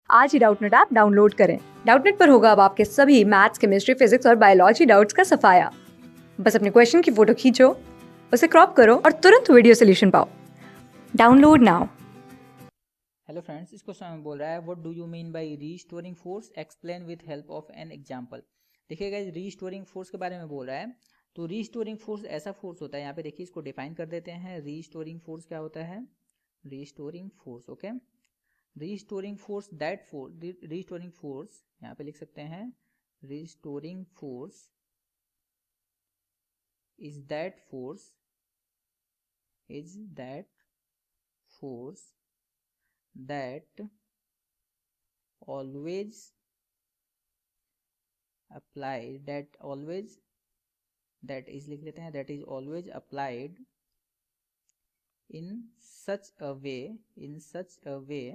आज ही Doubtnut app download करें। Doubtnut पर होगा अब आपके सभी मैथ्स, केमिस्ट्री, फिजिक्स और बायोलॉजी डाउट्स का सफाया। बस अपने क्वेश्चन की फोटो खींचो, उसे क्रॉप करो और तुरंत वीडियो सोल्यूशन पाओ। Download now. हेलो फ्रेंड्स, इस क्वेश्चन में बोल रहा है what do you mean by restoring force, explain with help of an example. देखिएगा, रीस्टोरिंग फोर्स के बारे में बोल रहा है। तो रीस्टोरिंग फोर्स ऐसा फोर्स होता है, यहाँ पे देखिए इसको डिफाइन कर देते हैं। रीस्टोरिंग फोर्स क्या होता है? Restoring force, okay. Restoring force restoring force यहाँ पे लिख सकते हैं। Restoring force is that force that always applied that is लिख लेते हैं, that is always applied in such a way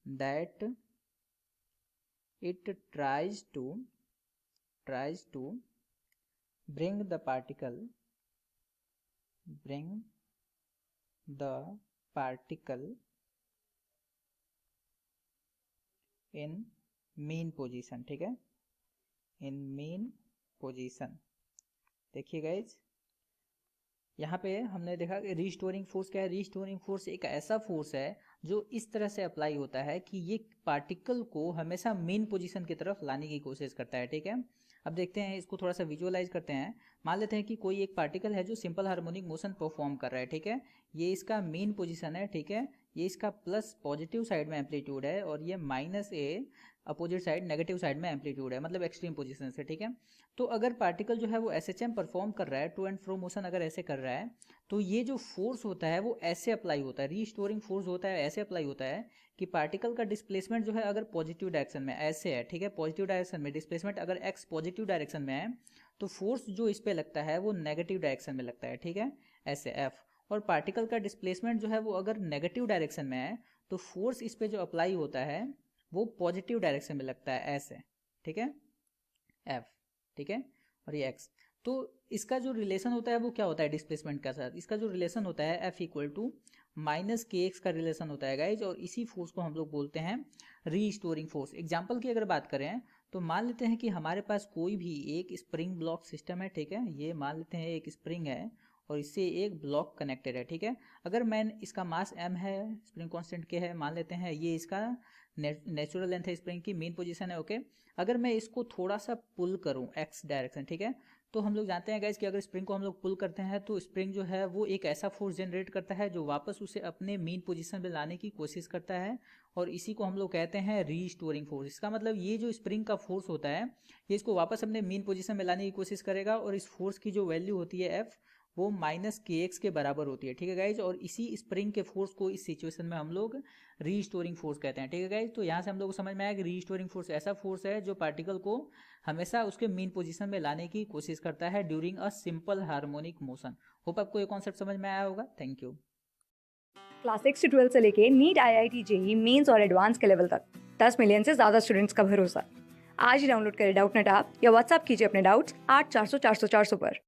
that it tries to bring the particle in mean position, ठीक है, in mean position। देखिए guys, यहाँ पे हमने देखा कि रीस्टोरिंग फोर्स क्या है। रीस्टोरिंग फोर्स एक ऐसा फोर्स है जो इस तरह से अप्लाई होता है कि ये पार्टिकल को हमेशा मेन पोजीशन की तरफ लाने की कोशिश करता है, ठीक है। अब देखते हैं, इसको थोड़ा सा विजुअलाइज करते हैं। मान लेते हैं कि कोई एक पार्टिकल है जो सिंपल हार्मोनिक मोशन परफॉर्म कर रहा है, ठीक है। ये इसका मेन पोजीशन है, ठीक है। ये इसका प्लस पॉजिटिव साइड में एम्पलीट्यूड है और ये माइनस ए अपोजिट साइड नेगेटिव साइड में एम्पलीट्यूड है, मतलब एक्सट्रीम पोजीशन से, ठीक है। तो अगर पार्टिकल जो है वो एसएचएम परफॉर्म कर रहा है, टू एंड फ्रो मोशन अगर ऐसे कर रहा है, तो ये जो फोर्स होता है वो ऐसे अप्लाई होता है। रीस्टोरिंग फोर्स होता है ऐसे अप्लाई होता है कि पार्टिकल का डिस्प्लेसमेंट जो है अगर पॉजिटिव डायरेक्शन में ऐसे है, ठीक है, पॉजिटिव डायरेक्शन में डिस्प्लेसमेंट अगर एक्स पॉजिटिव डायरेक्शन में है, तो फोर्स जो इस पे लगता है वो नेगेटिव डायरेक्शन में लगता है, ठीक है, ऐसे एफ। और पार्टिकल का डिस्प्लेसमेंट जो है वो अगर नेगेटिव डायरेक्शन में है, तो फोर्स इस पे जो अप्लाई होता है वो पॉजिटिव डायरेक्शन में लगता है, ऐसे, ठीक है, एफ, ठीक है, और ये एक्स। तो इसका जो रिलेशन होता है वो क्या होता है डिस्प्लेसमेंट के साथ? इसका जो रिलेशन होता है एफ इक्वल टू माइनस के एक्स का रिलेशन होता है गाइज, और इसी फोर्स को हम लोग बोलते हैं रीस्टोरिंग फोर्स। एग्जाम्पल की अगर बात करें तो मान लेते हैं कि हमारे पास कोई भी एक स्प्रिंग ब्लॉक सिस्टम है, ठीक है। ये मान लेते हैं एक स्प्रिंग है और इससे एक ब्लॉक कनेक्टेड है, ठीक है। अगर मैं इसका मास m है, स्प्रिंग कांस्टेंट के है, मान लेते हैं ये इसका नेचुरल लेंथ है, स्प्रिंग की मेन पोजीशन है, ओके। अगर मैं इसको थोड़ा सा पुल करूं एक्स डायरेक्शन, ठीक है, तो हम लोग जानते हैं गाइज कि अगर स्प्रिंग को हम लोग पुल करते हैं तो स्प्रिंग जो है वो एक ऐसा फोर्स जनरेट करता है जो वापस उसे अपने मेन पोजीशन में लाने की कोशिश करता है, और इसी को हम लोग कहते हैं रीस्टोरिंग फोर्स। इसका मतलब ये जो स्प्रिंग का फोर्स होता है ये इसको वापस अपने मेन पोजीशन में लाने की कोशिश करेगा, और इस फोर्स की जो वैल्यू होती है एफ वो माइनस के एक्स के बराबर होती है, ठीक है गाइज। और इसी स्प्रिंग के फोर्स को इस सिचुएशन में हम लोग रीस्टोरिंग फोर्स कहते हैं, ठीक है गाइज। तो यहाँ से हम लोग को समझ में आया कि रीस्टोरिंग फोर्स ऐसा फोर्स है जो पार्टिकल को हमेशा उसके मेन पोजीशन में लाने की कोशिश करता है during a simple harmonic motion. Hope आपको ये कॉन्सेप्ट समझ में आया होगा। Thank you. क्लास 6 से 12 से लेके नीट, IIT, जेईई मेंस और एडवांस के लेवल तक 10 मिलियन से ज्यादा स्टूडेंट्स का भरोसा। आज ही डाउनलोड करें डाउटनेट ऐप या व्हाट्सएप कीजिए अपने डाउट्स 8400 400 400 पर।